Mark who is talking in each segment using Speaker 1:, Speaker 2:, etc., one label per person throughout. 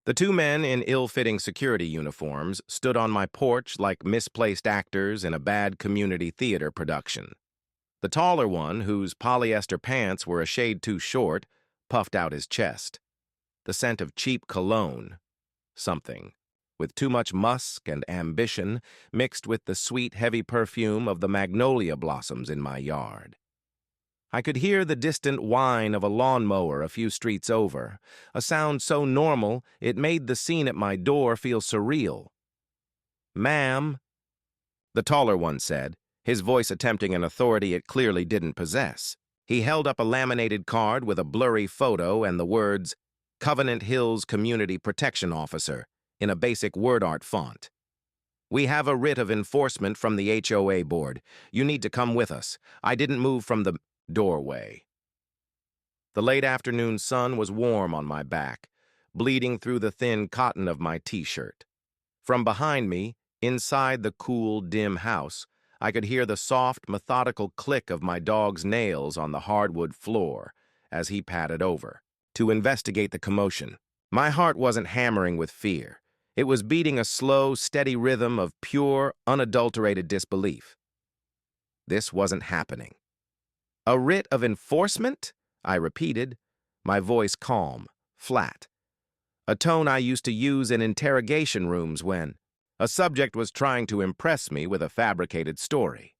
Speaker 1: The two men in ill-fitting security uniforms stood on my porch like misplaced actors in a bad community theater production. The taller one, whose polyester pants were a shade too short, puffed out his chest. The scent of cheap cologne, something, with too much musk and ambition mixed with the sweet, heavy perfume of the magnolia blossoms in my yard. I could hear the distant whine of a lawnmower a few streets over, a sound so normal it made the scene at my door feel surreal. "Ma'am," the taller one said, his voice attempting an authority it clearly didn't possess. He held up a laminated card with a blurry photo and the words, "Covenant Hills Community Protection Officer," in a basic word art font. "We have a writ of enforcement from the HOA board. You need to come with us. I didn't move from the doorway." The late afternoon sun was warm on my back, bleeding through the thin cotton of my t-shirt. From behind me, inside the cool, dim house, I could hear the soft, methodical click of my dog's nails on the hardwood floor as he padded over to investigate the commotion. My heart wasn't hammering with fear. It was beating a slow, steady rhythm of pure, unadulterated disbelief. This wasn't happening. "A writ of enforcement?" I repeated, my voice calm, flat. A tone I used to use in interrogation rooms when a subject was trying to impress me with a fabricated story.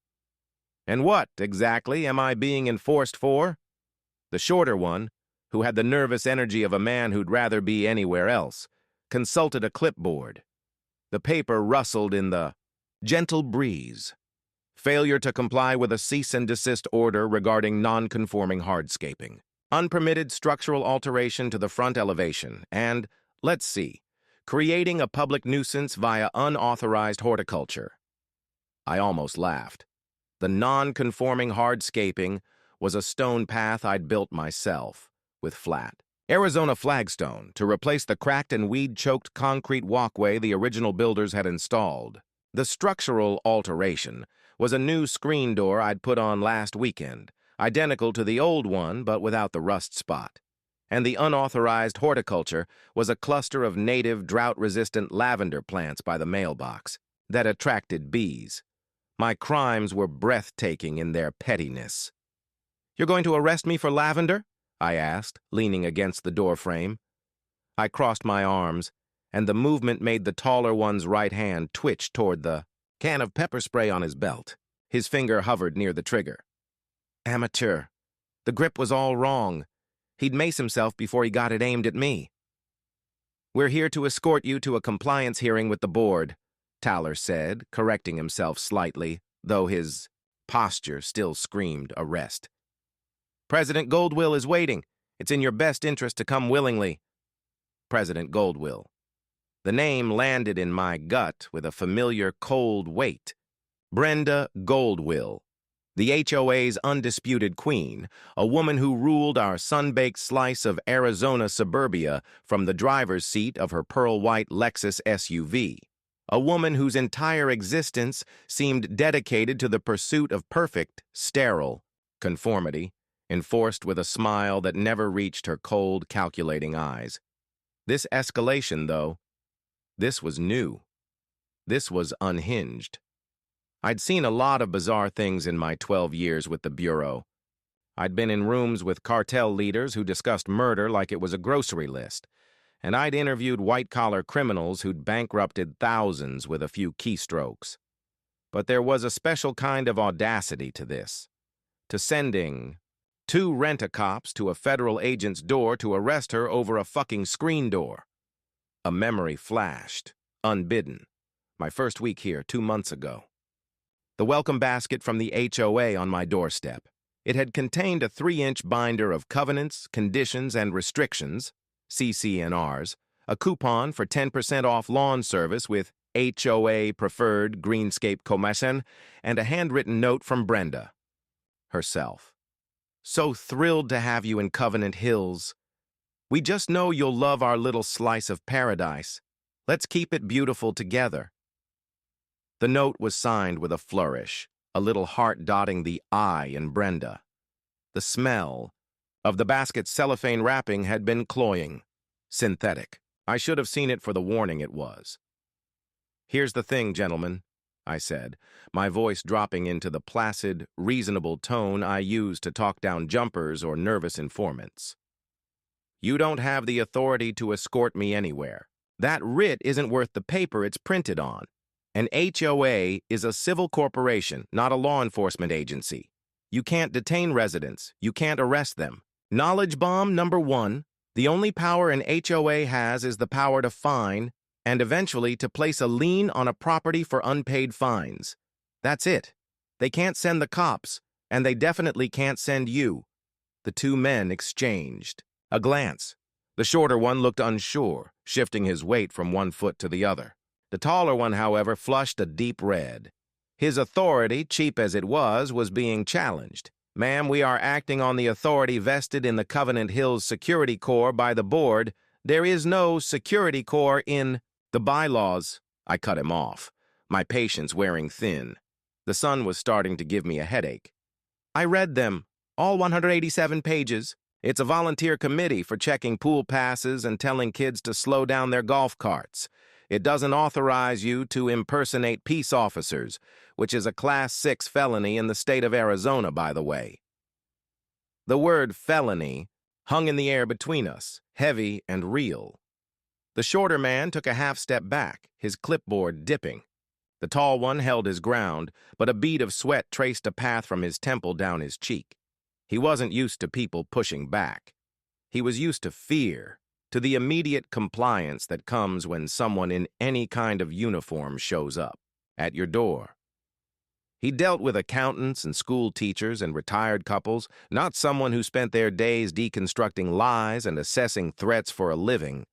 Speaker 1: "And what, exactly, am I being enforced for?" The shorter one, who had the nervous energy of a man who'd rather be anywhere else, consulted a clipboard. The paper rustled in the gentle breeze. Failure to comply with a cease and desist order regarding non-conforming hardscaping, unpermitted structural alteration to the front elevation, and, let's see, creating a public nuisance via unauthorized horticulture. I almost laughed. The non-conforming hardscaping was a stone path I'd built myself, with flat Arizona flagstone to replace the cracked and weed-choked concrete walkway the original builders had installed. The structural alteration was a new screen door I'd put on last weekend, identical to the old one but without the rust spot. And the unauthorized horticulture was a cluster of native drought-resistant lavender plants by the mailbox that attracted bees. My crimes were breathtaking in their pettiness. "You're going to arrest me for lavender?" I asked, leaning against the doorframe. I crossed my arms, and the movement made the taller one's right hand twitch toward the can of pepper spray on his belt. His finger hovered near the trigger. Amateur. The grip was all wrong. He'd mace himself before he got it aimed at me. "We're here to escort you to a compliance hearing with the board," Tyler said, correcting himself slightly, though his posture still screamed arrest. "President Goldwill is waiting. It's in your best interest to come willingly." President Goldwill. The name landed in my gut with a familiar cold weight. Brenda Goldwill, the HOA's undisputed queen, a woman who ruled our sun-baked slice of Arizona suburbia from the driver's seat of her pearl-white Lexus SUV. A woman whose entire existence seemed dedicated to the pursuit of perfect, sterile conformity, enforced with a smile that never reached her cold, calculating eyes. This escalation, though, this was new. This was unhinged. I'd seen a lot of bizarre things in my 12 years with the Bureau. I'd been in rooms with cartel leaders who discussed murder like it was a grocery list, and I'd interviewed white-collar criminals who'd bankrupted thousands with a few keystrokes. But there was a special kind of audacity to this, to sending 2 rent-a-cops to a federal agent's door to arrest her over a fucking screen door. A memory flashed, unbidden. My first week here 2 months ago. The welcome basket from the HOA on my doorstep. It had contained a 3-inch binder of covenants, conditions, and restrictions, CC&Rs, a coupon for 10% off lawn service with HOA preferred greenscape commission, and a handwritten note from Brenda herself. "So thrilled to have you in Covenant Hills. We just know you'll love our little slice of paradise. Let's keep it beautiful together." The note was signed with a flourish, a little heart dotting the I in Brenda. The smell of the basket's cellophane wrapping had been cloying, synthetic. I should have seen it for the warning it was. "Here's the thing, gentlemen," I said, my voice dropping into the placid, reasonable tone I use to talk down jumpers or nervous informants. "You don't have the authority to escort me anywhere. That writ isn't worth the paper it's printed on. An HOA is a civil corporation, not a law enforcement agency. You can't detain residents. You can't arrest them. Knowledge bomb number 1, the only power an HOA has is the power to fine and eventually to place a lien on a property for unpaid fines. That's it. They can't send the cops, and they definitely can't send you." The two men exchanged a glance. The shorter one looked unsure, shifting his weight from one foot to the other. The taller one, however, flushed a deep red. His authority, cheap as it was being challenged. "Ma'am, we are acting on the authority vested in the Covenant Hills Security Corps by the board. There is no security corps in the bylaws." I cut him off, my patience wearing thin. The sun was starting to give me a headache. "I read them, all 187 pages. It's a volunteer committee for checking pool passes and telling kids to slow down their golf carts. It doesn't authorize you to impersonate peace officers, which is a Class 6 felony in the state of Arizona, by the way." The word felony hung in the air between us, heavy and real. The shorter man took a half step back, his clipboard dipping. The tall one held his ground, but a bead of sweat traced a path from his temple down his cheek. He wasn't used to people pushing back. He was used to fear, to the immediate compliance that comes when someone in any kind of uniform shows up at your door. He dealt with accountants and school teachers and retired couples, not someone who spent their days deconstructing lies and assessing threats for a living.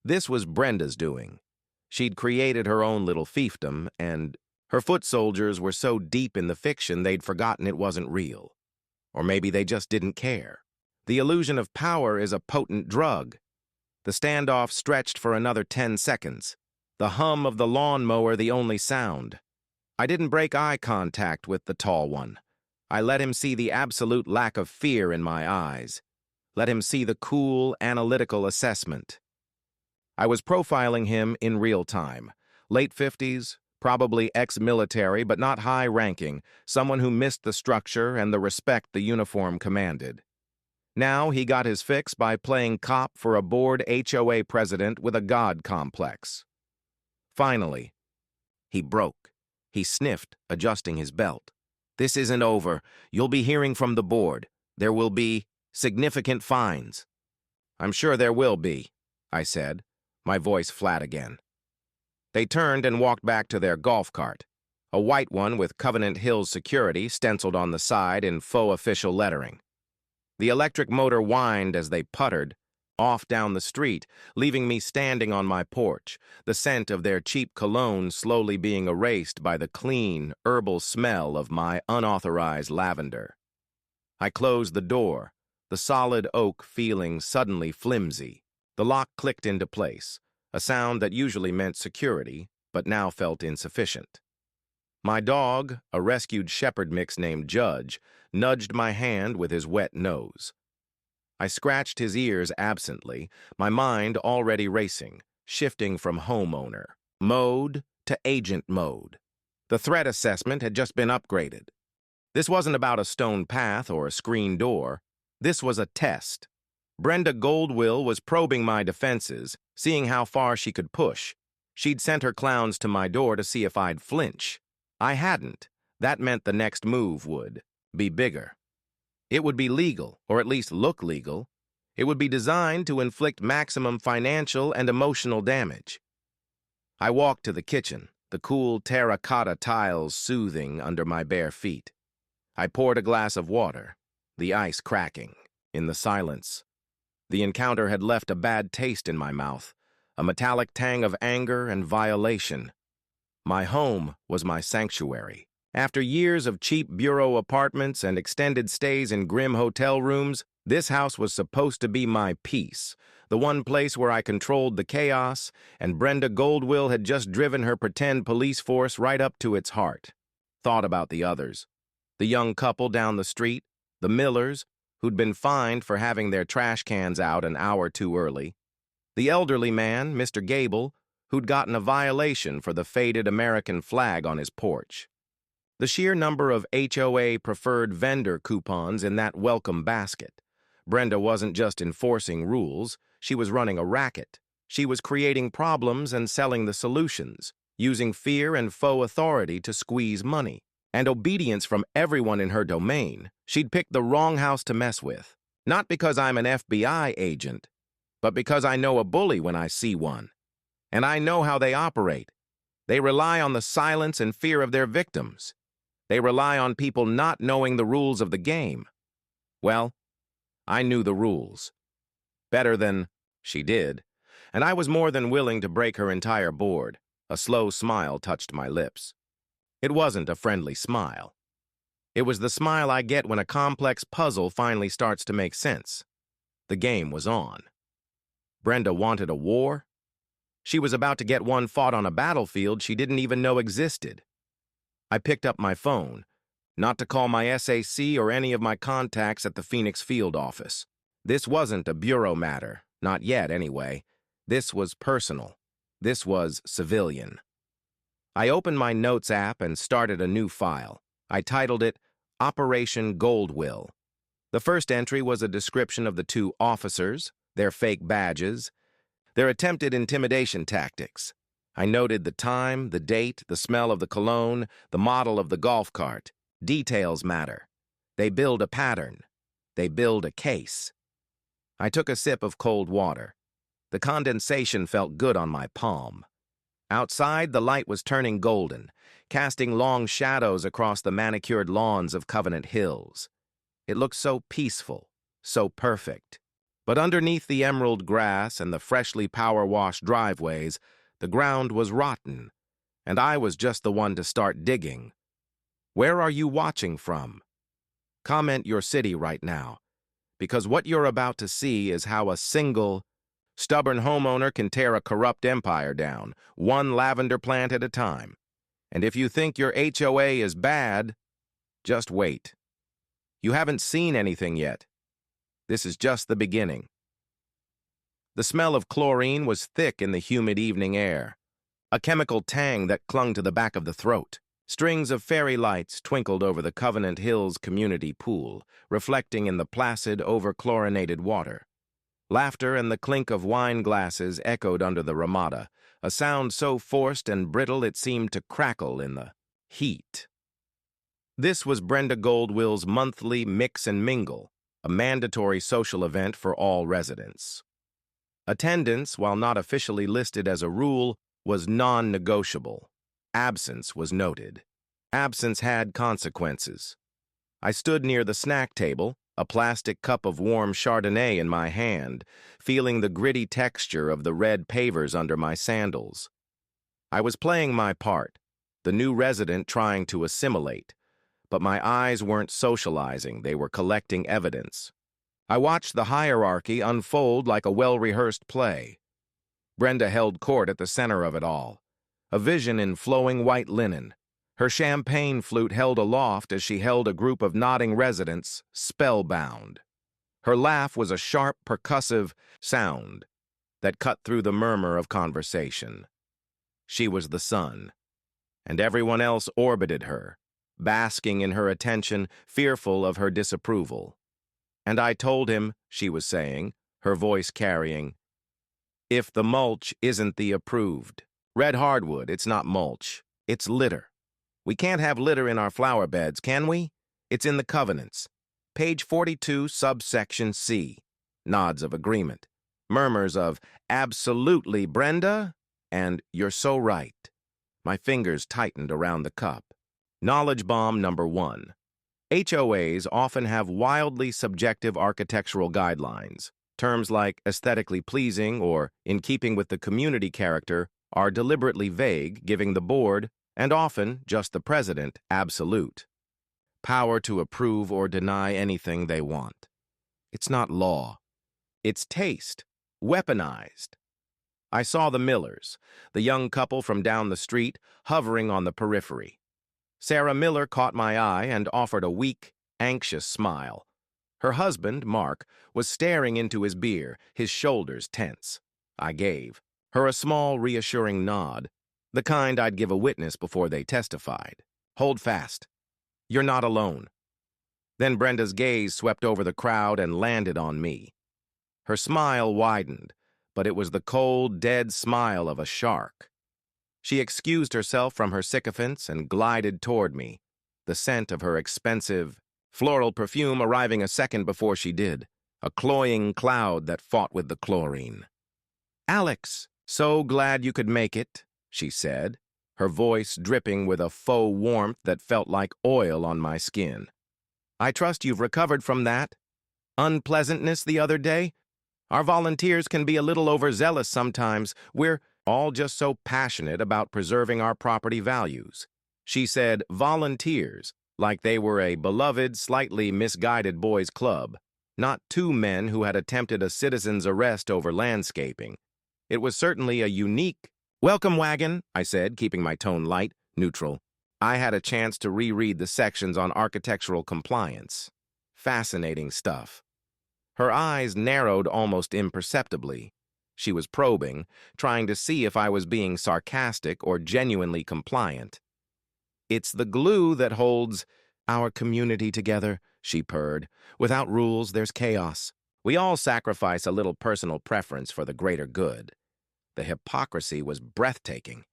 Speaker 1: This was Brenda's doing. She'd created her own little fiefdom, and her foot soldiers were so deep in the fiction they'd forgotten it wasn't real. Or maybe they just didn't care. The illusion of power is a potent drug. The standoff stretched for another 10 seconds, the hum of the lawnmower the only sound. I didn't break eye contact with the tall one. I let him see the absolute lack of fear in my eyes. Let him see the cool, analytical assessment. I was profiling him in real time. Late 50s, probably ex-military but not high-ranking, someone who missed the structure and the respect the uniform commanded. Now he got his fix by playing cop for a bored HOA president with a god complex. Finally, he broke. He sniffed, adjusting his belt. "This isn't over. You'll be hearing from the board. There will be significant fines." "I'm sure there will be," I said, my voice flat again. They turned and walked back to their golf cart, a white one with Covenant Hills Security stenciled on the side in faux official lettering. The electric motor whined as they puttered off down the street, leaving me standing on my porch, the scent of their cheap cologne slowly being erased by the clean, herbal smell of my unauthorized lavender. I closed the door, the solid oak feeling suddenly flimsy. The lock clicked into place, a sound that usually meant security, but now felt insufficient. My dog, a rescued shepherd mix named Judge, nudged my hand with his wet nose. I scratched his ears absently, my mind already racing, shifting from homeowner mode to agent mode. The threat assessment had just been upgraded. This wasn't about a stone path or a screen door. This was a test. Brenda Goldwill was probing my defenses, seeing how far she could push. She'd sent her clowns to my door to see if I'd flinch. I hadn't. That meant the next move would be bigger. It would be legal, or at least look legal. It would be designed to inflict maximum financial and emotional damage. I walked to the kitchen, the cool terracotta tiles soothing under my bare feet. I poured a glass of water, the ice cracking, in the silence. The encounter had left a bad taste in my mouth, a metallic tang of anger and violation. My home was my sanctuary. After years of cheap bureau apartments and extended stays in grim hotel rooms, this house was supposed to be my peace, the one place where I controlled the chaos, and Brenda Goldwill had just driven her pretend police force right up to its heart. Thought about the others. The young couple down the street, the Millers, who'd been fined for having their trash cans out an hour too early. The elderly man, Mr. Gable, who'd gotten a violation for the faded American flag on his porch. The sheer number of HOA preferred vendor coupons in that welcome basket. Brenda wasn't just enforcing rules, she was running a racket. She was creating problems and selling the solutions, using fear and faux authority to squeeze money. And obedience from everyone in her domain. She'd picked the wrong house to mess with. Not because I'm an FBI agent, but because I know a bully when I see one. And I know how they operate. They rely on the silence and fear of their victims. They rely on people not knowing the rules of the game. Well, I knew the rules. Better than she did, and I was more than willing to break her entire board. A slow smile touched my lips. It wasn't a friendly smile. It was the smile I get when a complex puzzle finally starts to make sense. The game was on. Brenda wanted a war. She was about to get one fought on a battlefield she didn't even know existed. I picked up my phone, not to call my SAC or any of my contacts at the Phoenix field office. This wasn't a bureau matter, not yet anyway. This was personal. This was civilian. I opened my notes app and started a new file. I titled it Operation Goldwill. The first entry was a description of the two officers, their fake badges, their attempted intimidation tactics. I noted the time, the date, the smell of the cologne, the model of the golf cart. Details matter. They build a pattern. They build a case. I took a sip of cold water. The condensation felt good on my palm. Outside, the light was turning golden, casting long shadows across the manicured lawns of Covenant Hills. It looked so peaceful, so perfect. But underneath the emerald grass and the freshly power-washed driveways, the ground was rotten, and I was just the one to start digging. Where are you watching from? Comment your city right now, because what you're about to see is how a single, stubborn homeowner can tear a corrupt empire down, one lavender plant at a time. And if you think your HOA is bad, just wait. You haven't seen anything yet. This is just the beginning. The smell of chlorine was thick in the humid evening air, a chemical tang that clung to the back of the throat. Strings of fairy lights twinkled over the Covenant Hills community pool, reflecting in the placid, over-chlorinated water. Laughter and the clink of wine glasses echoed under the ramada, a sound so forced and brittle it seemed to crackle in the heat. This was Brenda Goldwill's monthly Mix and Mingle, a mandatory social event for all residents. Attendance, while not officially listed as a rule, was non-negotiable. Absence was noted. Absence had consequences. I stood near the snack table, a plastic cup of warm Chardonnay in my hand, feeling the gritty texture of the red pavers under my sandals. I was playing my part, the new resident trying to assimilate, but my eyes weren't socializing, they were collecting evidence. I watched the hierarchy unfold like a well-rehearsed play. Brenda held court at the center of it all, a vision in flowing white linen, her champagne flute held aloft as she held a group of nodding residents, spellbound. Her laugh was a sharp, percussive sound that cut through the murmur of conversation. She was the sun, and everyone else orbited her, basking in her attention, fearful of her disapproval. And I told him, she was saying, her voice carrying, if the mulch isn't the approved. Red hardwood, it's not mulch, it's litter. We can't have litter in our flower beds, can we? It's in the covenants. Page 42, subsection C. Nods of agreement. Murmurs of, absolutely, Brenda, and you're so right. My fingers tightened around the cup. Knowledge bomb number 1. HOAs often have wildly subjective architectural guidelines. Terms like aesthetically pleasing or in keeping with the community character are deliberately vague, giving the board, and often just the president, absolute power to approve or deny anything they want. It's not law. It's taste, weaponized. I saw the Millers, the young couple from down the street, hovering on the periphery. Sarah Miller caught my eye and offered a weak, anxious smile. Her husband, Mark, was staring into his beer, his shoulders tense. I gave her a small, reassuring nod, the kind I'd give a witness before they testified. Hold fast. You're not alone. Then Brenda's gaze swept over the crowd and landed on me. Her smile widened, but it was the cold, dead smile of a shark. She excused herself from her sycophants and glided toward me, the scent of her expensive, floral perfume arriving a second before she did, a cloying cloud that fought with the chlorine. "Alex, so glad you could make it," she said, her voice dripping with a faux warmth that felt like oil on my skin. "I trust you've recovered from that unpleasantness the other day. Our volunteers can be a little overzealous sometimes. We're all just so passionate about preserving our property values." She said volunteers, like they were a beloved, slightly misguided boys' club, not two men who had attempted a citizen's arrest over landscaping. It was certainly a unique welcome wagon, I said, keeping my tone light, neutral. I had a chance to reread the sections on architectural compliance. Fascinating stuff. Her eyes narrowed almost imperceptibly. She was probing, trying to see if I was being sarcastic or genuinely compliant. "It's the glue that holds our community together," she purred. "Without rules, there's chaos. We all sacrifice a little personal preference for the greater good." The hypocrisy was breathtaking.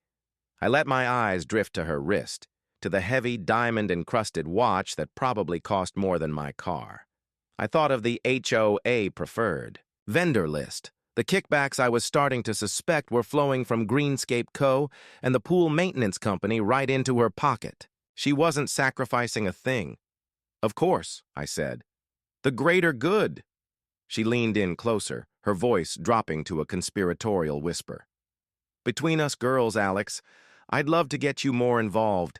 Speaker 1: I let my eyes drift to her wrist, to the heavy diamond-encrusted watch that probably cost more than my car. I thought of the HOA preferred vendor list. The kickbacks I was starting to suspect were flowing from Greenscape Co. and the pool maintenance company right into her pocket. She wasn't sacrificing a thing. "Of course," I said. "The greater good." She leaned in closer, her voice dropping to a conspiratorial whisper. "Between us girls, Alex, I'd love to get you more involved.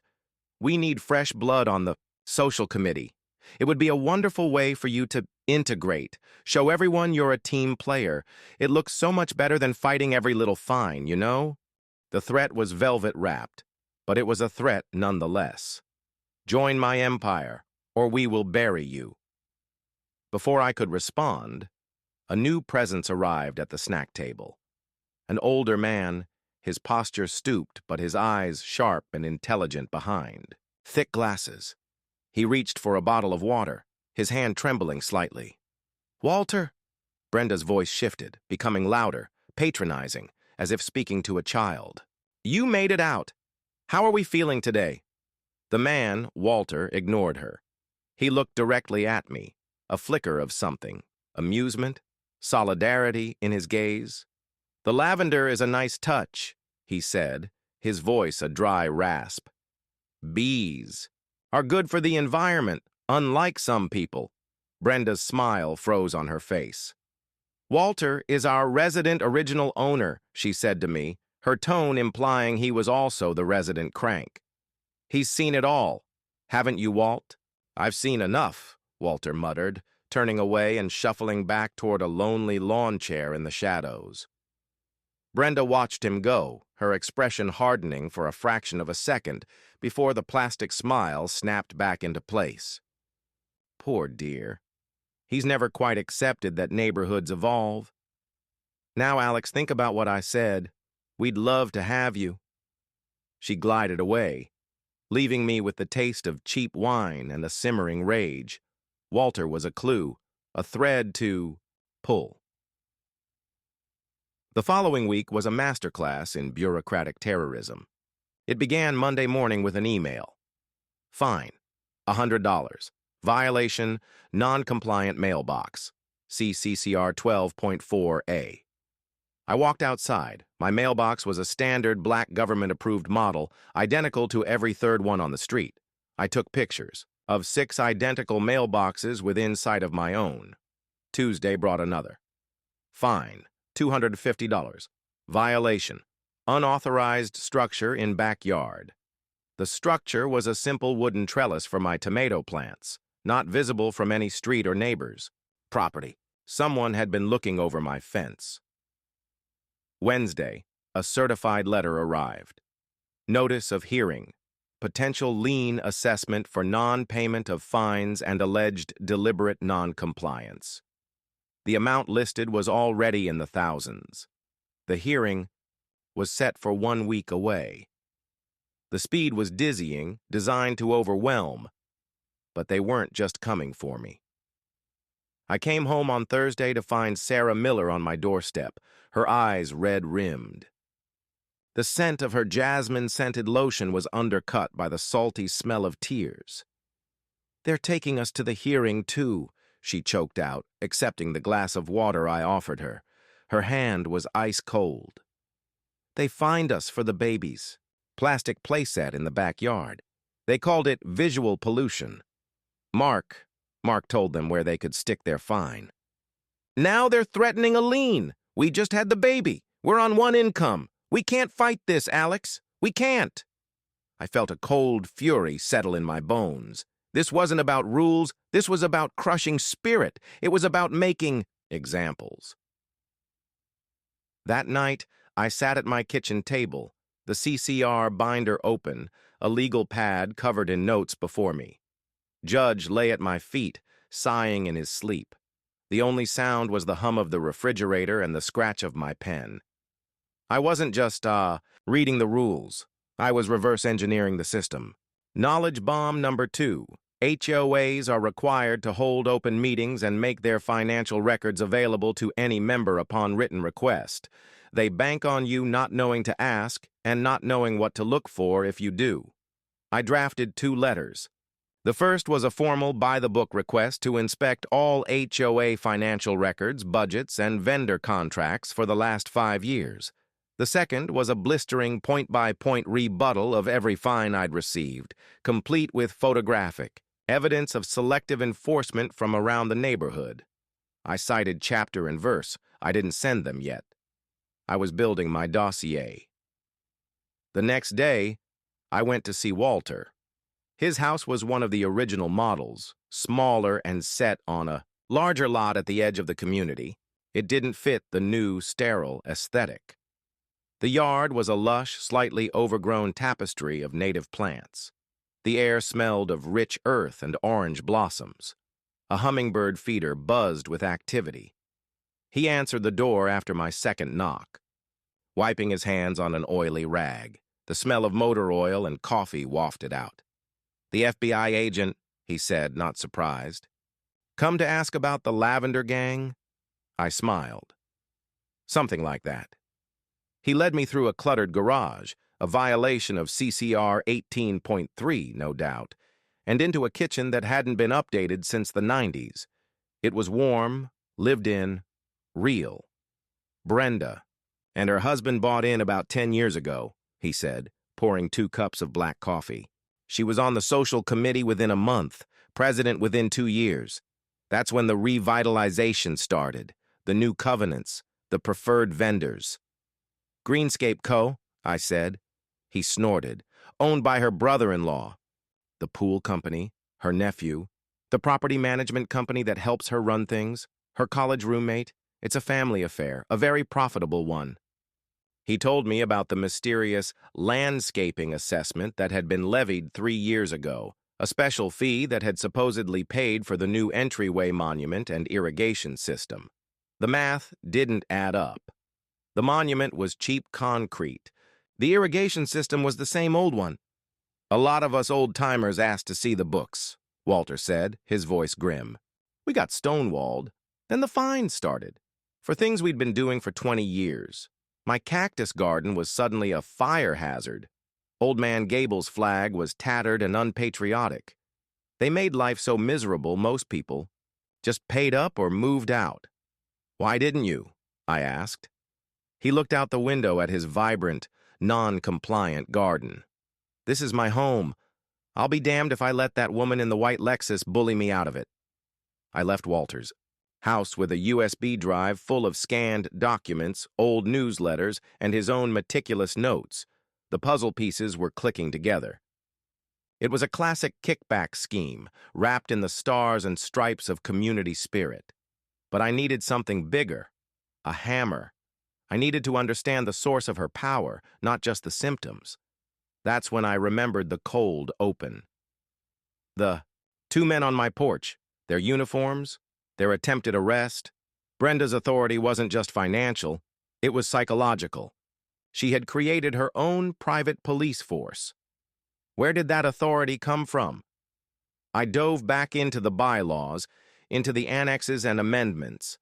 Speaker 1: We need fresh blood on the social committee. It would be a wonderful way for you to integrate, show everyone you're a team player. It looks so much better than fighting every little fine, you know?" The threat was velvet-wrapped, but it was a threat nonetheless. "Join my empire, or we will bury you." Before I could respond, a new presence arrived at the snack table. An older man, his posture stooped but his eyes sharp and intelligent behind. Thick glasses. He reached for a bottle of water, his hand trembling slightly. "Walter?" Brenda's voice shifted, becoming louder, patronizing, as if speaking to a child. "You made it out. How are we feeling today?" The man, Walter, ignored her. He looked directly at me, a flicker of something, amusement, solidarity in his gaze. "The lavender is a nice touch," he said, his voice a dry rasp. "Bees are good for the environment, unlike some people." Brenda's smile froze on her face. "Walter is our resident original owner," she said to me, her tone implying he was also the resident crank. "He's seen it all. Haven't you, Walt?" "I've seen enough," Walter muttered, turning away and shuffling back toward a lonely lawn chair in the shadows. Brenda watched him go, her expression hardening for a fraction of a second before the plastic smile snapped back into place. Poor dear. He's never quite accepted that neighborhoods evolve. "Now, Alex, think about what I said. We'd love to have you." She glided away, leaving me with the taste of cheap wine and a simmering rage. Walter was a clue, a thread to pull. The following week was a masterclass in bureaucratic terrorism. It began Monday morning with an email. Fine, $100. Violation, non-compliant mailbox. See CCR 12.4a. I walked outside. My mailbox was a standard black government-approved model, identical to every third one on the street. I took pictures of 6 identical mailboxes within sight of my own. Tuesday brought another. Fine, $250. Violation, unauthorized structure in backyard. The structure was a simple wooden trellis for my tomato plants, not visible from any street or neighbors. Property. Someone had been looking over my fence. Wednesday, a certified letter arrived. Notice of hearing. Potential lien assessment for non-payment of fines and alleged deliberate non-compliance. The amount listed was already in the thousands. The hearing was set for 1 week away. The speed was dizzying, designed to overwhelm, but they weren't just coming for me. I came home on Thursday to find Sarah Miller on my doorstep, her eyes red-rimmed. The scent of her jasmine-scented lotion was undercut by the salty smell of tears. "They're taking us to the hearing, too," she choked out, accepting the glass of water I offered her. Her hand was ice-cold. "They fined us for the babies. Plastic playset in the backyard. They called it visual pollution. Mark told them where they could stick their fine. Now they're threatening a lien. We just had the baby. We're on one income. We can't fight this, Alex. We can't." I felt a cold fury settle in my bones. This wasn't about rules. This was about crushing spirit. It was about making examples. That night, I sat at my kitchen table, the CCR binder open, a legal pad covered in notes before me. Judge lay at my feet, sighing in his sleep. The only sound was the hum of the refrigerator and the scratch of my pen. I wasn't just, reading the rules. I was reverse engineering the system. Knowledge bomb number 2. HOAs are required to hold open meetings and make their financial records available to any member upon written request. They bank on you not knowing to ask and not knowing what to look for if you do. I drafted 2 letters. The first was a formal by-the-book request to inspect all HOA financial records, budgets, and vendor contracts for the last 5 years. The second was a blistering point-by-point rebuttal of every fine I'd received, complete with photographic evidence of selective enforcement from around the neighborhood. I cited chapter and verse. I didn't send them yet. I was building my dossier. The next day, I went to see Walter. His house was one of the original models, smaller and set on a larger lot at the edge of the community. It didn't fit the new, sterile aesthetic. The yard was a lush, slightly overgrown tapestry of native plants. The air smelled of rich earth and orange blossoms. A hummingbird feeder buzzed with activity. He answered the door after my second knock, wiping his hands on an oily rag. The smell of motor oil and coffee wafted out. "The FBI agent," he said, not surprised. "Come to ask about the Lavender gang?" I smiled. "Something like that." He led me through a cluttered garage, a violation of CCR 18.3, no doubt, and into a kitchen that hadn't been updated since the 90s. It was warm, lived in, real. "Brenda and her husband bought in about 10 years ago," he said, pouring 2 cups of black coffee. "She was on the social committee within a month, president within 2 years. That's when the revitalization started, the new covenants, the preferred vendors." "Greenscape Co., I said. He snorted. "Owned by her brother-in-law." "The pool company, her nephew, the property management company that helps her run things, her college roommate. It's a family affair, a very profitable one." He told me about the mysterious landscaping assessment that had been levied 3 years ago, a special fee that had supposedly paid for the new entryway monument and irrigation system. The math didn't add up. The monument was cheap concrete. The irrigation system was the same old one. "A lot of us old-timers asked to see the books," Walter said, his voice grim. "We got stonewalled. Then the fines started, for things we'd been doing for 20 years. My cactus garden was suddenly a fire hazard. Old Man Gable's flag was tattered and unpatriotic. They made life so miserable most people just paid up or moved out." "Why didn't you?" I asked. He looked out the window at his vibrant, non-compliant garden. "This is my home. I'll be damned if I let that woman in the white Lexus bully me out of it." I left Walter's house with a USB drive full of scanned documents, old newsletters, and his own meticulous notes. The puzzle pieces were clicking together. It was a classic kickback scheme, wrapped in the stars and stripes of community spirit. But I needed something bigger, a hammer. I needed to understand the source of her power, not just the symptoms. That's when I remembered the cold open. The 2 men on my porch, their uniforms, their attempted arrest. Brenda's authority wasn't just financial, It was psychological. She had created her own private police force. Where did that authority come from? I dove back into the bylaws, into the annexes and amendments,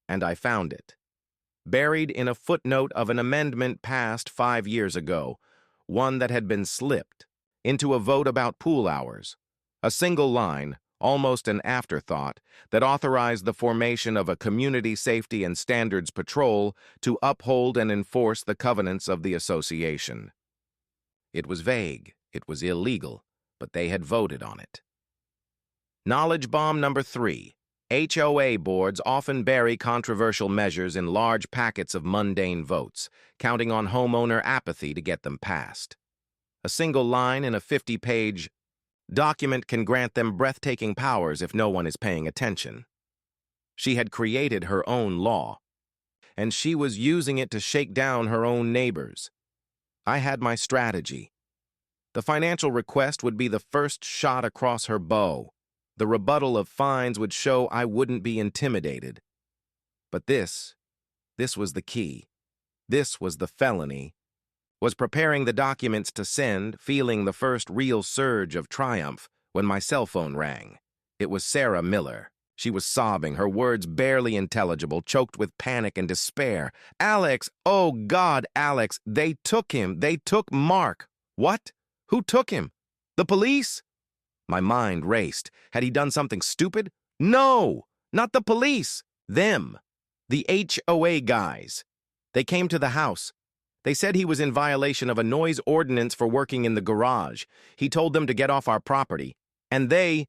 Speaker 1: and I found it. Buried in a footnote of an amendment passed 5 years ago, one that had been slipped, into a vote about pool hours. A single line, almost an afterthought, that authorized the formation of a community safety and standards patrol to uphold and enforce the covenants of the association. It was vague, it was illegal, but they had voted on it. Knowledge bomb number 3. HOA boards often bury controversial measures in large packets of mundane votes, counting on homeowner apathy to get them passed. A single line in a 50-page document can grant them breathtaking powers if no one is paying attention. She had created her own law, and she was using it to shake down her own neighbors. I had my strategy. The financial request would be the first shot across her bow. The rebuttal of fines would show I wouldn't be intimidated. But this was the key. This was the felony. Was preparing the documents to send, feeling the first real surge of triumph, when my cell phone rang. It was Sarah Miller. She was sobbing, her words barely intelligible, choked with panic and despair. "Alex, oh God, Alex, they took him. They took Mark." "What? Who took him? The police?" My mind raced. Had he done something stupid? No! Not the police! Them. The HOA guys. They came to the house. They said he was in violation of a noise ordinance for working in the garage. He told them to get off our property. And they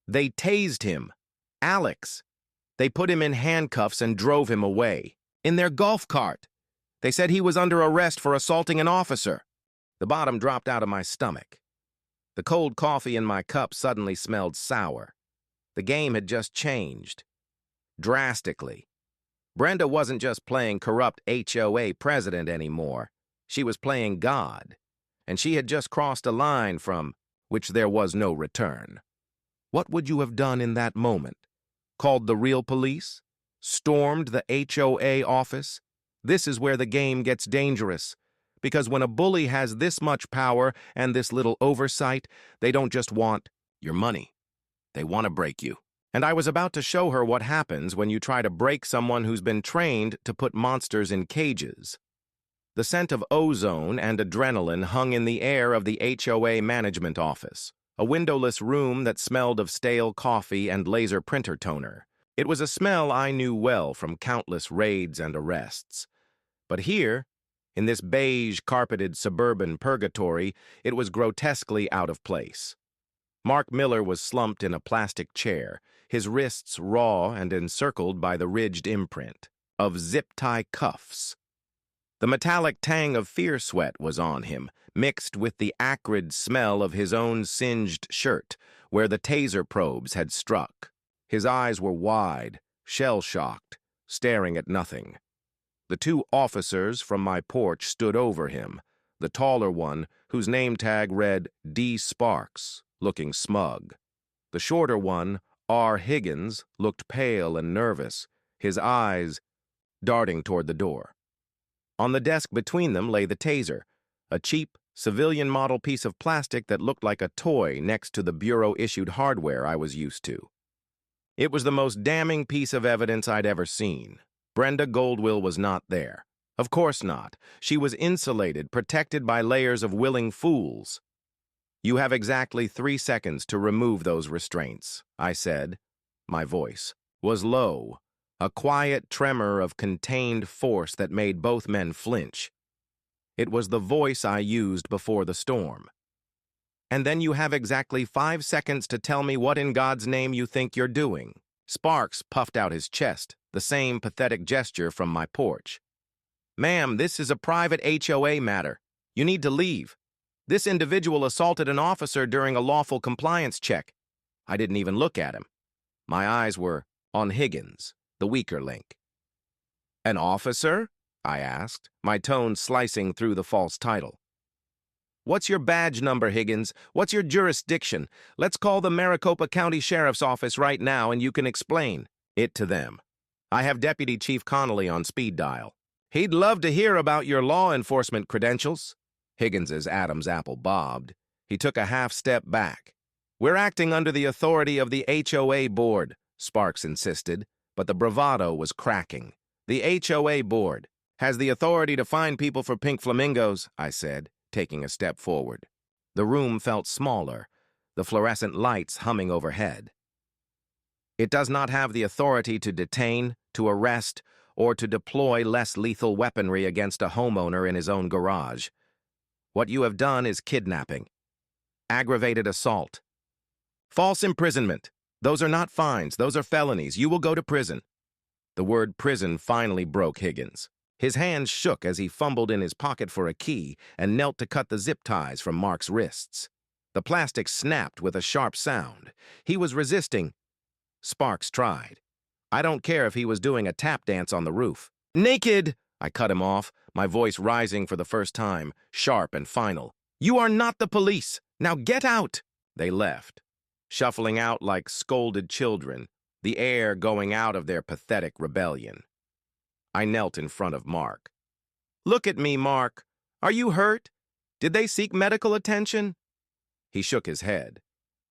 Speaker 1: tased him. Alex. They put him in handcuffs and drove him away. In their golf cart. They said he was under arrest for assaulting an officer. The bottom dropped out of my stomach. The cold coffee in my cup suddenly smelled sour. The game had just changed. Drastically. Brenda wasn't just playing corrupt HOA president anymore. She was playing God. And she had just crossed a line from which there was no return. What would you have done in that moment? Called the real police? Stormed the HOA office? This is where the game gets dangerous. Because when a bully has this much power and this little oversight, they don't just want your money. They want to break you. And I was about to show her what happens when you try to break someone who's been trained to put monsters in cages. The scent of ozone and adrenaline hung in the air of the HOA management office, a windowless room that smelled of stale coffee and laser printer toner. It was a smell I knew well from countless raids and arrests. But here, in this beige-carpeted suburban purgatory, it was grotesquely out of place. Mark Miller was slumped in a plastic chair, his wrists raw and encircled by the ridged imprint of zip-tie cuffs. The metallic tang of fear sweat was on him, mixed with the acrid smell of his own singed shirt, where the taser probes had struck. His eyes were wide, shell-shocked, staring at nothing. The 2 officers from my porch stood over him, the taller one, whose name tag read D. Sparks, looking smug. The shorter one, R. Higgins, looked pale and nervous, his eyes darting toward the door. On the desk between them lay the taser, a cheap, civilian-model piece of plastic that looked like a toy next to the bureau-issued hardware I was used to. It was the most damning piece of evidence I'd ever seen. Brenda Goldwill was not there. Of course not. She was insulated, protected by layers of willing fools. "You have exactly 3 seconds to remove those restraints," I said. My voice was low, a quiet tremor of contained force that made both men flinch. It was the voice I used before the storm. "And then you have exactly 5 seconds to tell me what in God's name you think you're doing." Sparks puffed out his chest, the same pathetic gesture from my porch. "Ma'am, this is a private HOA matter. You need to leave. This individual assaulted an officer during a lawful compliance check." I didn't even look at him. My eyes were on Higgins, the weaker link. "An officer?" I asked, my tone slicing through the false title. "What's your badge number, Higgins? What's your jurisdiction? Let's call the Maricopa County Sheriff's Office right now and you can explain it to them. I have Deputy Chief Connolly on speed dial." He'd love to hear about your law enforcement credentials. Higgins's Adam's apple bobbed. He took a half step back. We're acting under the authority of the HOA board, Sparks insisted, but the bravado was cracking. The HOA board has the authority to fine people for pink flamingos, I said, taking a step forward. The room felt smaller, the fluorescent lights humming overhead. It does not have the authority to detain, to arrest, or to deploy less lethal weaponry against a homeowner in his own garage. What you have done is kidnapping, aggravated assault, false imprisonment. Those are not fines, those are felonies. You will go to prison. The word prison finally broke Higgins. His hands shook as he fumbled in his pocket for a key and knelt to cut the zip ties from Mark's wrists. The plastic snapped with a sharp sound. He was resisting. Sparks tried. I don't care if he was doing a tap dance on the roof. Naked! I cut him off, my voice rising for the first time, sharp and final. You are not the police! Now get out! They left, shuffling out like scolded children, the air going out of their pathetic rebellion. I knelt in front of Mark. Look at me, Mark. Are you hurt? Did they seek medical attention? He shook his head,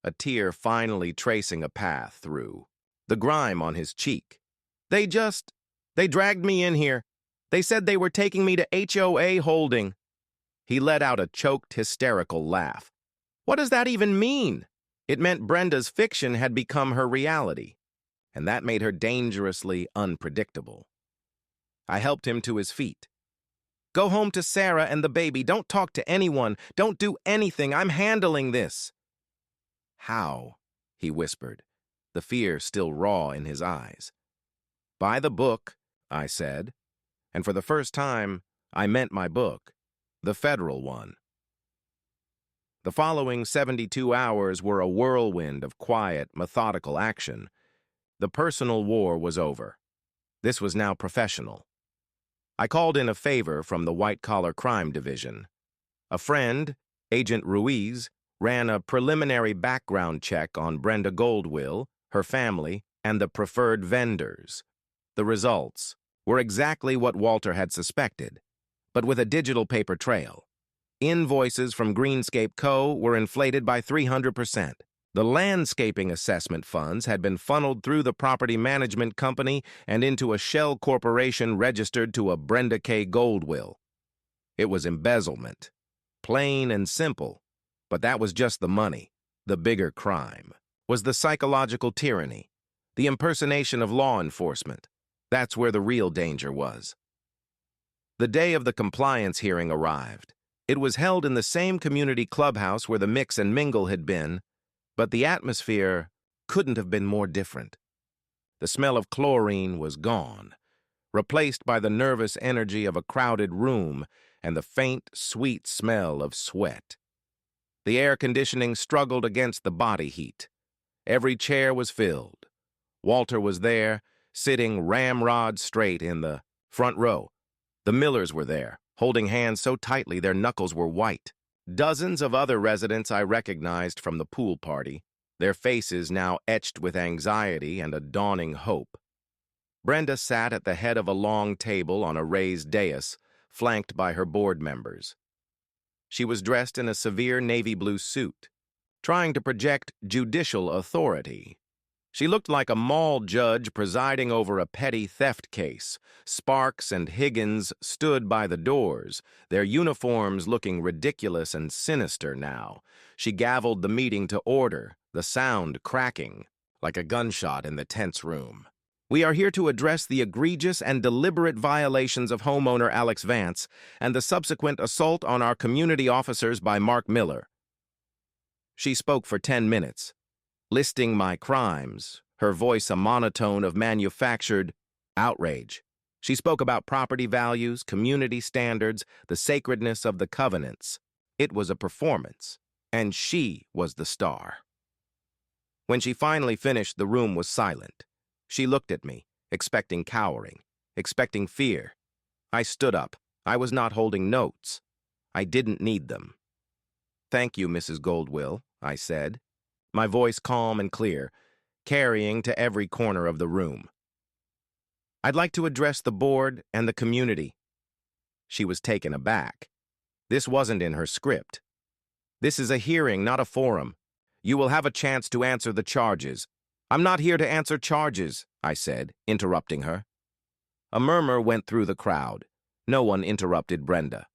Speaker 1: a tear finally tracing a path through the grime on his cheek. They dragged me in here. They said they were taking me to HOA holding. He let out a choked, hysterical laugh. What does that even mean? It meant Brenda's fiction had become her reality, and that made her dangerously unpredictable. I helped him to his feet. Go home to Sarah and the baby. Don't talk to anyone. Don't do anything. I'm handling this. How? He whispered, the fear still raw in his eyes. Buy the book, I said, and for the first time, I meant my book, the federal one. The following 72 hours were a whirlwind of quiet, methodical action. The personal war was over. This was now professional. I called in a favor from the white-collar crime division. A friend, Agent Ruiz, ran a preliminary background check on Brenda Goldwill, her family, and the preferred vendors. The results were exactly what Walter had suspected, but with a digital paper trail. Invoices from Greenscape Co. were inflated by 300%. The landscaping assessment funds had been funneled through the property management company and into a shell corporation registered to a Brenda K. Goldwill. It was embezzlement. Plain and simple. But that was just the money. The bigger crime was the psychological tyranny, the impersonation of law enforcement. That's where the real danger was. The day of the compliance hearing arrived. It was held in the same community clubhouse where the mix and mingle had been, but the atmosphere couldn't have been more different. The smell of chlorine was gone, replaced by the nervous energy of a crowded room and the faint, sweet smell of sweat. The air conditioning struggled against the body heat. Every chair was filled. Walter was there, sitting ramrod straight in the front row. The Millers were there, holding hands so tightly their knuckles were white. Dozens of other residents I recognized from the pool party, their faces now etched with anxiety and a dawning hope. Brenda sat at the head of a long table on a raised dais, flanked by her board members. She was dressed in a severe navy blue suit, trying to project judicial authority. She looked like a mall judge presiding over a petty theft case. Sparks and Higgins stood by the doors, their uniforms looking ridiculous and sinister now. She gavelled the meeting to order, the sound cracking like a gunshot in the tense room. We are here to address the egregious and deliberate violations of homeowner Alex Vance and the subsequent assault on our community officers by Mark Miller. She spoke for 10 minutes. Listing my crimes, her voice a monotone of manufactured outrage. She spoke about property values, community standards, the sacredness of the covenants. It was a performance, and she was the star. When she finally finished, the room was silent. She looked at me, expecting cowering, expecting fear. I stood up. I was not holding notes. I didn't need them. Thank you, Mrs. Goldwill, I said, my voice calm and clear, carrying to every corner of the room. I'd like to address the board and the community. She was taken aback. This wasn't in her script. "This is a hearing, not a forum. You will have a chance to answer the charges." "I'm not here to answer charges," I said, interrupting her. A murmur went through the crowd. No one interrupted Brenda.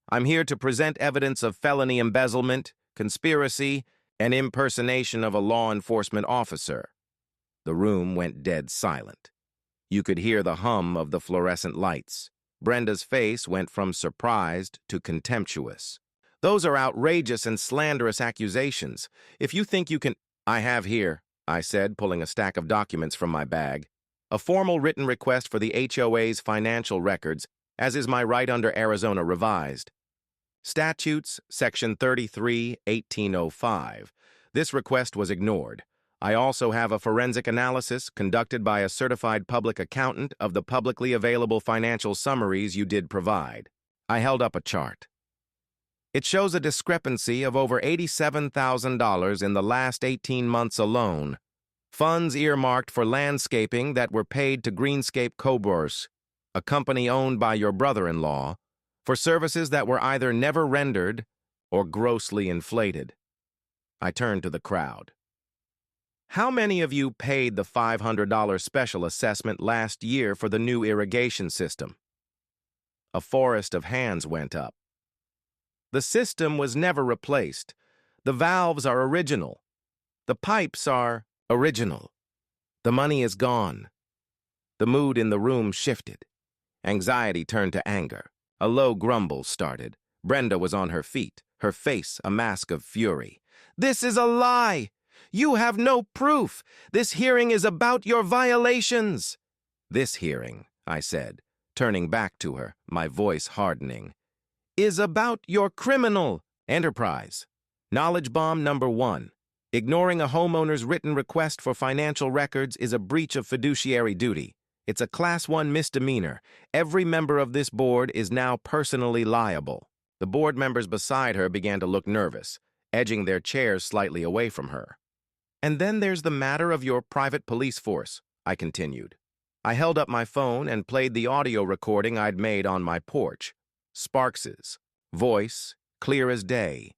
Speaker 1: "I'm here to present evidence of felony embezzlement, conspiracy, and impersonation of a law enforcement officer." The room went dead silent. You could hear the hum of the fluorescent lights. Brenda's face went from surprised to contemptuous. "Those are outrageous and slanderous accusations. If you think you can—" "I have here," I said, pulling a stack of documents from my bag, "a formal written request for the HOA's financial records, as is my right under Arizona Revised Statutes, Section 33, 1805. This request was ignored. I also have a forensic analysis conducted by a certified public accountant of the publicly available financial summaries you did provide." I held up a chart. "It shows a discrepancy of over $87,000 in the last 18 months alone. Funds earmarked for landscaping that were paid to Greenscape Coburse, a company owned by your brother-in-law, for services that were either never rendered or grossly inflated." I turned to the crowd. "How many of you paid the $500 special assessment last year for the new irrigation system?" A forest of hands went up. "The system was never replaced. The valves are original. The pipes are original. The money is gone." The mood in the room shifted. Anxiety turned to anger. A low grumble started. Brenda was on her feet, her face a mask of fury. "This is a lie! You have no proof! This hearing is about your violations!" "This hearing," I said, turning back to her, my voice hardening, "is about your criminal enterprise. Knowledge bomb number 1. Ignoring a homeowner's written request for financial records is a breach of fiduciary duty. It's a Class 1 misdemeanor. Every member of this board is now personally liable." The board members beside her began to look nervous, edging their chairs slightly away from her. "And then there's the matter of your private police force," I continued. I held up my phone and played the audio recording I'd made on my porch. Sparks's voice, clear as day.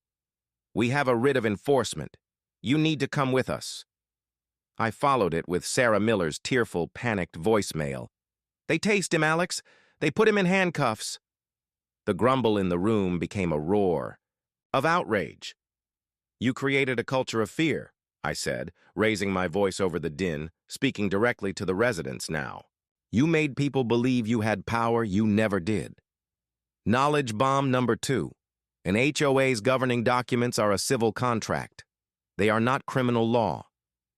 Speaker 1: "We have a writ of enforcement. You need to come with us." I followed it with Sarah Miller's tearful, panicked voicemail. "They tased him, Alex. They put him in handcuffs." The grumble in the room became a roar of outrage. "You created a culture of fear," I said, raising my voice over the din, speaking directly to the residents now. "You made people believe you had power you never did." Knowledge bomb number 2. An HOA's governing documents are a civil contract. They are not criminal law.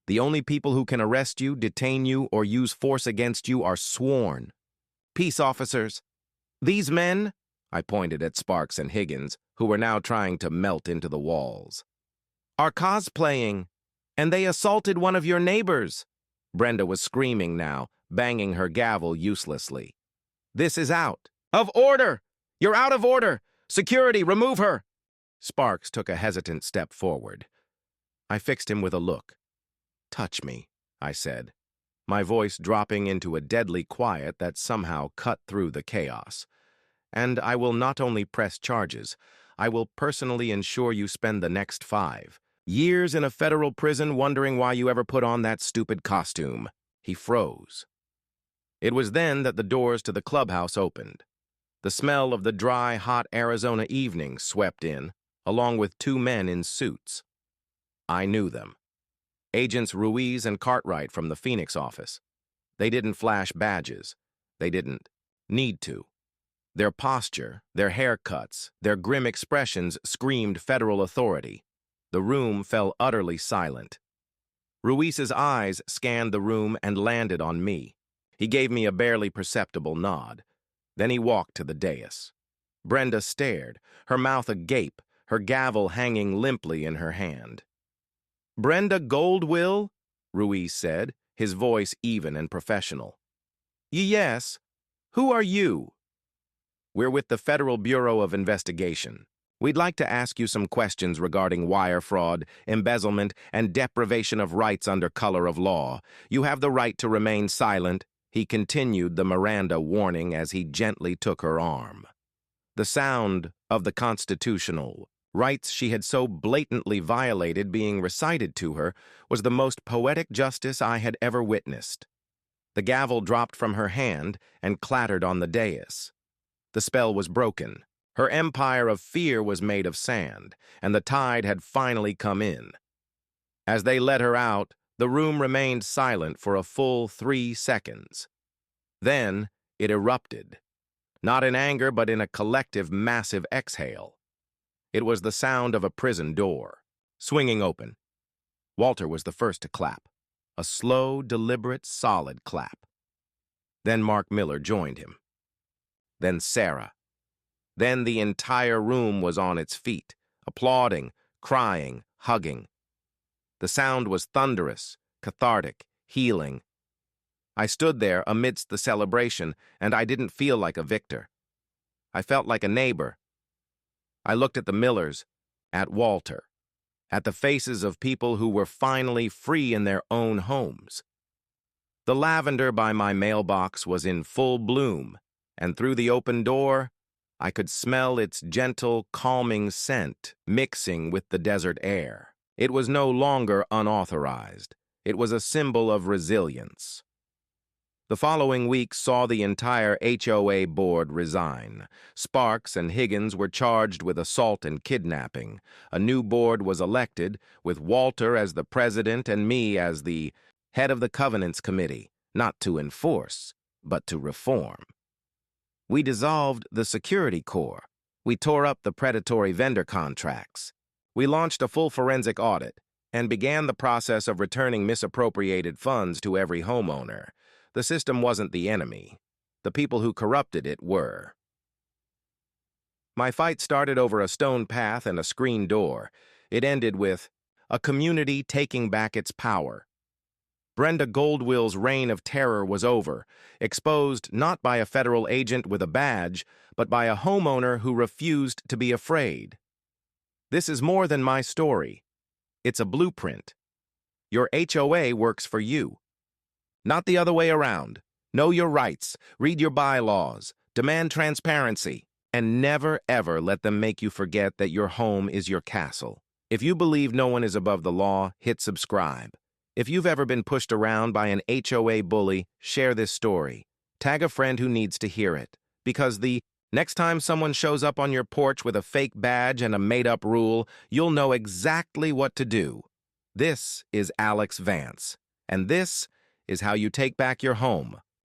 Speaker 1: The only people who can arrest you, detain you, or use force against you are sworn peace officers. These men," I pointed at Sparks and Higgins, who were now trying to melt into the walls, "are cosplaying, and they assaulted one of your neighbors." Brenda was screaming now, banging her gavel uselessly. "This is out of order! You're out of order! Security, remove her!" Sparks took a hesitant step forward. I fixed him with a look. "Touch me," I said, my voice dropping into a deadly quiet that somehow cut through the chaos. "And I will not only press charges, I will personally ensure you spend the next 5 years in a federal prison wondering why you ever put on that stupid costume." He froze. It was then that the doors to the clubhouse opened. The smell of the dry, hot Arizona evening swept in, along with 2 men in suits. I knew them. Agents Ruiz and Cartwright from the Phoenix office. They didn't flash badges. They didn't need to. Their posture, their haircuts, their grim expressions screamed federal authority. The room fell utterly silent. Ruiz's eyes scanned the room and landed on me. He gave me a barely perceptible nod. Then he walked to the dais. Brenda stared, her mouth agape, her gavel hanging limply in her hand. "Brenda Goldwill?" Ruiz said, his voice even and professional. "Yes. Who are you?" "We're with the Federal Bureau of Investigation. We'd like to ask you some questions regarding wire fraud, embezzlement, and deprivation of rights under color of law. You have the right to remain silent," he continued the Miranda warning as he gently took her arm. The sound of the constitutional rights she had so blatantly violated being recited to her was the most poetic justice I had ever witnessed. The gavel dropped from her hand and clattered on the dais. The spell was broken. Her empire of fear was made of sand, and the tide had finally come in. As they let her out, the room remained silent for a full 3 seconds. Then it erupted, not in anger but in a collective massive exhale. It was the sound of a prison door, swinging open. Walter was the first to clap, a slow, deliberate, solid clap. Then Mark Miller joined him. Then Sarah. Then the entire room was on its feet, applauding, crying, hugging. The sound was thunderous, cathartic, healing. I stood there amidst the celebration, and I didn't feel like a victor. I felt like a neighbor. I looked at the Millers, at Walter, at the faces of people who were finally free in their own homes. The lavender by my mailbox was in full bloom, and through the open door, I could smell its gentle, calming scent mixing with the desert air. It was no longer unauthorized. It was a symbol of resilience. The following week saw the entire HOA board resign. Sparks and Higgins were charged with assault and kidnapping. A new board was elected, with Walter as the president and me as the head of the Covenants Committee, not to enforce, but to reform. We dissolved the Security Corps. We tore up the predatory vendor contracts. We launched a full forensic audit and began the process of returning misappropriated funds to every homeowner. The system wasn't the enemy. The people who corrupted it were. My fight started over a stone path and a screen door. It ended with a community taking back its power. Brenda Goldwill's reign of terror was over, exposed not by a federal agent with a badge, but by a homeowner who refused to be afraid. This is more than my story. It's a blueprint. Your HOA works for you. Not the other way around. Know your rights, read your bylaws, demand transparency, and never ever let them make you forget that your home is your castle. If you believe no one is above the law, hit subscribe. If you've ever been pushed around by an HOA bully, share this story. Tag a friend who needs to hear it. Because the next time someone shows up on your porch with a fake badge and a made-up rule, you'll know exactly what to do. This is Alex Vance, and this is how you take back your home.